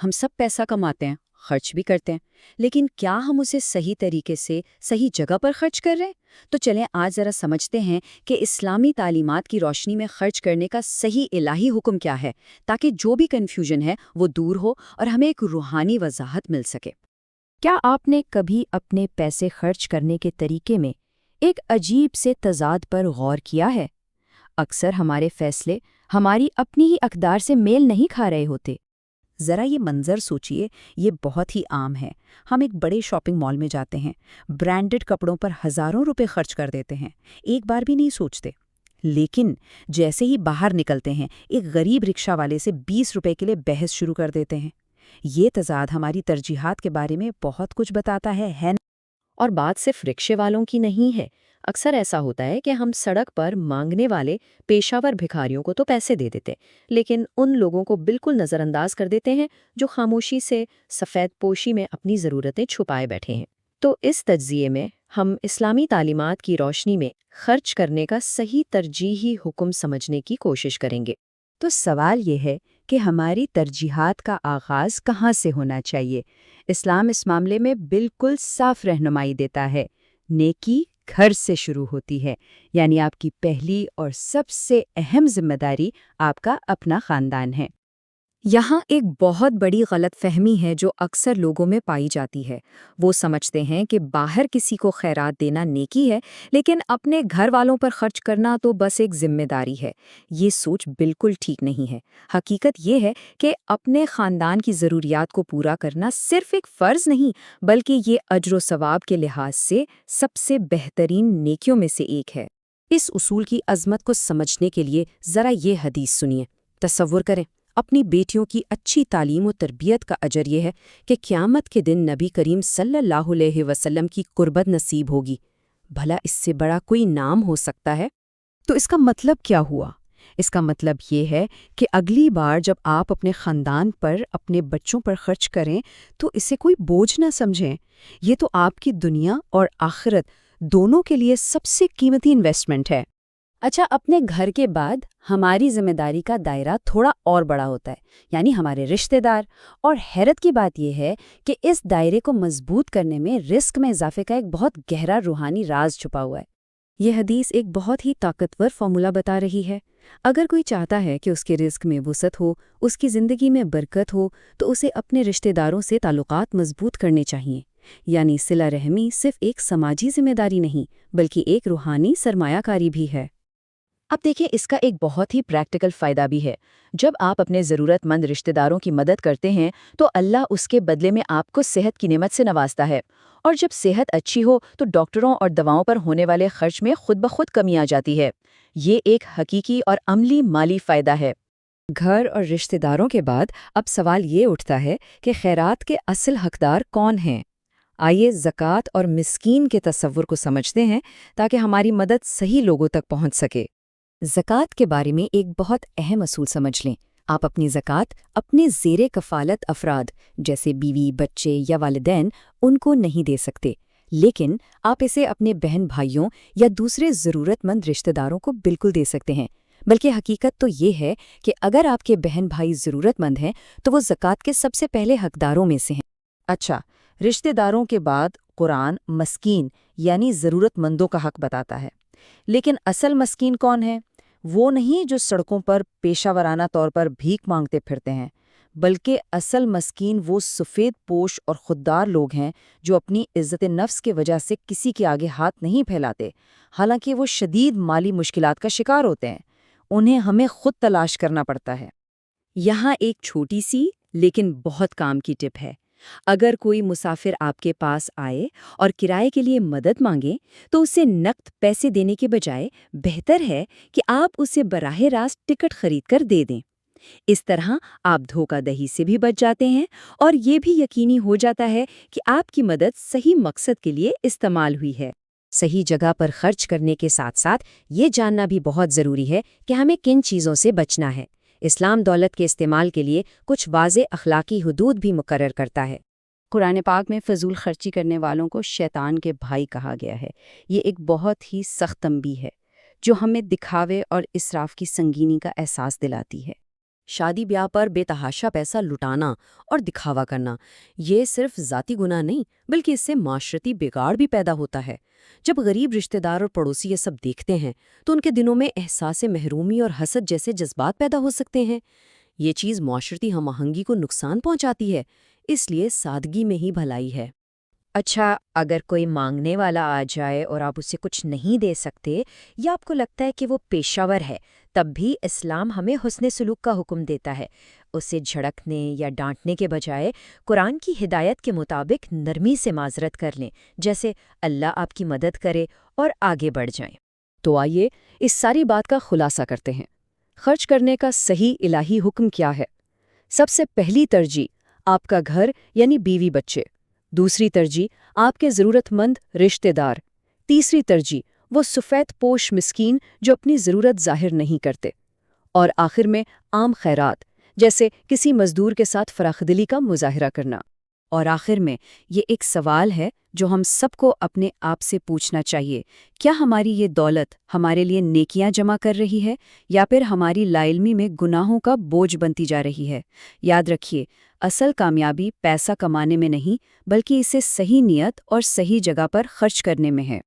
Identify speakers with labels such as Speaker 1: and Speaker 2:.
Speaker 1: ہم سب پیسہ کماتے ہیں، خرچ بھی کرتے ہیں، لیکن کیا ہم اسے صحیح طریقے سے صحیح جگہ پر خرچ کر رہے ہیں؟ تو چلیں آج ذرا سمجھتے ہیں کہ اسلامی تعلیمات کی روشنی میں خرچ کرنے کا صحیح الہی حکم کیا ہے، تاکہ جو بھی کنفیوژن ہے وہ دور ہو اور ہمیں ایک روحانی وضاحت مل سکے۔
Speaker 2: کیا آپ نے کبھی اپنے پیسے خرچ کرنے کے طریقے میں ایک عجیب سے تضاد پر غور کیا ہے؟ اکثر ہمارے فیصلے ہماری اپنی ہی اقدار سے میل نہیں کھا رہے ہوتے۔
Speaker 1: ذرا یہ منظر سوچئے، یہ بہت ہی عام ہے۔ ہم ایک بڑے شاپنگ مال میں جاتے ہیں، برانڈڈ کپڑوں پر ہزاروں روپے خرچ کر دیتے ہیں، ایک بار بھی نہیں سوچتے۔ لیکن جیسے ہی باہر نکلتے ہیں، ایک غریب رکشہ والے سے 20 روپے کے لیے بحث شروع کر دیتے ہیں۔ یہ تضاد ہماری ترجیحات کے بارے میں بہت کچھ بتاتا ہے نا؟ اور بات صرف رکشے والوں کی نہیں ہے۔ اکثر ایسا ہوتا ہے کہ ہم سڑک پر مانگنے والے پیشہ ور بھکاریوں کو تو پیسے دے دیتے، لیکن ان لوگوں کو بالکل نظر انداز کر دیتے ہیں جو خاموشی سے سفید پوشی میں اپنی ضرورتیں چھپائے بیٹھے ہیں۔ تو اس تجزیے میں ہم اسلامی تعلیمات کی روشنی میں خرچ کرنے کا صحیح ترجیحی حکم سمجھنے کی کوشش کریں گے۔
Speaker 2: تو سوال یہ ہے کہ ہماری ترجیحات کا آغاز کہاں سے ہونا چاہیے؟ اسلام اس معاملے میں بالکل صاف رہنمائی دیتا ہے۔ نیکی گھر سے شروع ہوتی ہے، یعنی آپ کی پہلی اور سب سے اہم ذمہ داری آپ کا اپنا خاندان ہے۔
Speaker 1: یہاں ایک بہت بڑی غلط فہمی ہے جو اکثر لوگوں میں پائی جاتی ہے۔ وہ سمجھتے ہیں کہ باہر کسی کو خیرات دینا نیکی ہے، لیکن اپنے گھر والوں پر خرچ کرنا تو بس ایک ذمہ داری ہے۔ یہ سوچ بالکل ٹھیک نہیں ہے۔ حقیقت یہ ہے کہ اپنے خاندان کی ضروریات کو پورا کرنا صرف ایک فرض نہیں، بلکہ یہ اجر و ثواب کے لحاظ سے سب سے بہترین نیکیوں میں سے ایک ہے۔ اس اصول کی عظمت کو سمجھنے کے لیے ذرا یہ حدیث سنیے۔ تصور کریں، اپنی بیٹیوں کی اچھی تعلیم و تربیت کا اجر یہ ہے کہ قیامت کے دن نبی کریم صلی اللہ علیہ وسلم کی قربت نصیب ہوگی۔ بھلا اس سے بڑا کوئی نام ہو سکتا ہے؟ تو اس کا مطلب کیا ہوا؟ اس کا مطلب یہ ہے کہ اگلی بار جب آپ اپنے خاندان پر، اپنے بچوں پر خرچ کریں تو اسے کوئی بوجھ نہ سمجھیں۔ یہ تو آپ کی دنیا اور آخرت دونوں کے لیے سب سے قیمتی انویسٹمنٹ ہے۔ اچھا، اپنے گھر کے بعد ہماری ذمہ داری کا دائرہ تھوڑا اور بڑا ہوتا ہے، یعنی ہمارے رشتہ دار۔ اور حیرت کی بات یہ ہے کہ اس دائرے کو مضبوط کرنے میں رزق میں اضافے کا ایک بہت گہرا روحانی راز چھپا ہوا ہے۔ یہ حدیث ایک بہت ہی طاقتور فارمولہ بتا رہی ہے۔ اگر کوئی چاہتا ہے کہ اس کے رزق میں وسعت ہو، اس کی زندگی میں برکت ہو، تو اسے اپنے رشتہ داروں سے تعلقات مضبوط کرنے چاہیے۔ یعنی صلہ رحمی صرف ایک سماجی ذمہ داری نہیں، بلکہ ایک روحانی سرمایہ کاری بھی ہے۔ اب دیکھیں، اس کا ایک بہت ہی پریکٹیکل فائدہ بھی ہے۔ جب آپ اپنے ضرورت مند رشتہ داروں کی مدد کرتے ہیں تو اللہ اس کے بدلے میں آپ کو صحت کی نعمت سے نوازتا ہے، اور جب صحت اچھی ہو تو ڈاکٹروں اور دواؤں پر ہونے والے خرچ میں خود بخود کمی آ جاتی ہے۔ یہ ایک حقیقی اور عملی مالی فائدہ ہے۔ گھر اور رشتہ داروں کے بعد اب سوال یہ اٹھتا ہے کہ خیرات کے اصل حقدار کون ہیں؟ آئیے زکوٰۃ اور مسکین کے تصور کو سمجھتے ہیں تاکہ ہماری مدد صحیح لوگوں تک پہنچ سکے۔ زکوٰۃ کے بارے میں ایک بہت اہم اصول سمجھ لیں۔ آپ اپنی زکوٰۃ اپنے زیر کفالت افراد جیسے بیوی، بچے یا والدین ان کو نہیں دے سکتے، لیکن آپ اسے اپنے بہن بھائیوں یا دوسرے ضرورت مند رشتہ داروں کو بالکل دے سکتے ہیں۔ بلکہ حقیقت تو یہ ہے کہ اگر آپ کے بہن بھائی ضرورت مند ہیں تو وہ زکوٰۃ کے سب سے پہلے حقداروں میں سے ہیں۔ اچھا، رشتہ داروں کے بعد قرآن مسکین یعنی ضرورت مندوں کا حق بتاتا ہے۔ لیکن اصل مسکین کون ہے؟ وہ نہیں جو سڑکوں پر پیشہ ورانہ طور پر بھیک مانگتے پھرتے ہیں، بلکہ اصل مسکین وہ سفید پوش اور خوددار لوگ ہیں جو اپنی عزت نفس کی وجہ سے کسی کے آگے ہاتھ نہیں پھیلاتے، حالانکہ وہ شدید مالی مشکلات کا شکار ہوتے ہیں۔ انہیں ہمیں خود تلاش کرنا پڑتا ہے۔ یہاں ایک چھوٹی سی لیکن بہت کام کی ٹپ ہے۔ اگر کوئی مسافر آپ کے پاس آئے اور کرائے کے لیے مدد مانگے تو اسے نقد پیسے دینے کے بجائے بہتر ہے کہ آپ اسے براہ راست ٹکٹ خرید کر دے دیں۔ اس طرح آپ دھوکہ دہی سے بھی بچ جاتے ہیں اور یہ بھی یقینی ہو جاتا ہے کہ آپ کی مدد صحیح مقصد کے لیے استعمال ہوئی ہے۔ صحیح جگہ پر خرچ کرنے کے ساتھ ساتھ یہ جاننا بھی بہت ضروری ہے کہ ہمیں کن چیزوں سے بچنا ہے۔ اسلام دولت کے استعمال کے لیے کچھ واضح اخلاقی حدود بھی مقرر کرتا ہے۔ قرآن پاک میں فضول خرچی کرنے والوں کو شیطان کے بھائی کہا گیا ہے۔ یہ ایک بہت ہی سخت تنبیہ ہے جو ہمیں دکھاوے اور اسراف کی سنگینی کا احساس دلاتی ہے۔
Speaker 3: شادی بیاہ پر بے تحاشا پیسہ لٹانا اور دکھاوا کرنا، یہ صرف ذاتی گناہ نہیں بلکہ اس سے معاشرتی بگاڑ بھی پیدا ہوتا ہے۔ جب غریب رشتہ دار اور پڑوسی یہ سب دیکھتے ہیں تو ان کے دلوں میں احساس محرومی اور حسد جیسے جذبات پیدا ہو سکتے ہیں۔ یہ چیز معاشرتی ہم آہنگی کو نقصان پہنچاتی ہے، اس لیے سادگی میں ہی بھلائی ہے۔
Speaker 2: اچھا، اگر کوئی مانگنے والا آ جائے اور آپ اسے کچھ نہیں دے سکتے یا آپ کو لگتا ہے کہ وہ پیشہ ور ہے، تب بھی اسلام ہمیں حسن سلوک کا حکم دیتا ہے۔ اسے جھڑکنے یا ڈانٹنے کے بجائے قرآن کی ہدایت کے مطابق نرمی سے معذرت کر لیں، جیسے اللہ آپ کی مدد کرے، اور آگے بڑھ جائیں۔
Speaker 1: تو آئیے اس ساری بات کا خلاصہ کرتے ہیں۔ خرچ کرنے کا صحیح الہی حکم کیا ہے؟ سب سے پہلی ترجیح آپ کا گھر یعنی بیوی بچے، دوسری ترجیح آپ کے ضرورت مند رشتہ دار، تیسری ترجیح وہ سفید پوش مسکین جو اپنی ضرورت ظاہر نہیں کرتے، اور آخر میں عام خیرات جیسے کسی مزدور کے ساتھ فراخدلی کا مظاہرہ کرنا۔ اور آخر میں یہ ایک سوال ہے جو ہم سب کو اپنے آپ سے پوچھنا چاہیے، کیا ہماری یہ دولت ہمارے لیے نیکیاں جمع کر رہی ہے یا پھر ہماری لا علمی میں گناہوں کا بوجھ بنتی جا رہی ہے؟ یاد رکھیے، اصل کامیابی پیسہ کمانے میں نہیں بلکہ اسے صحیح نیت اور صحیح جگہ پر خرچ کرنے میں ہے۔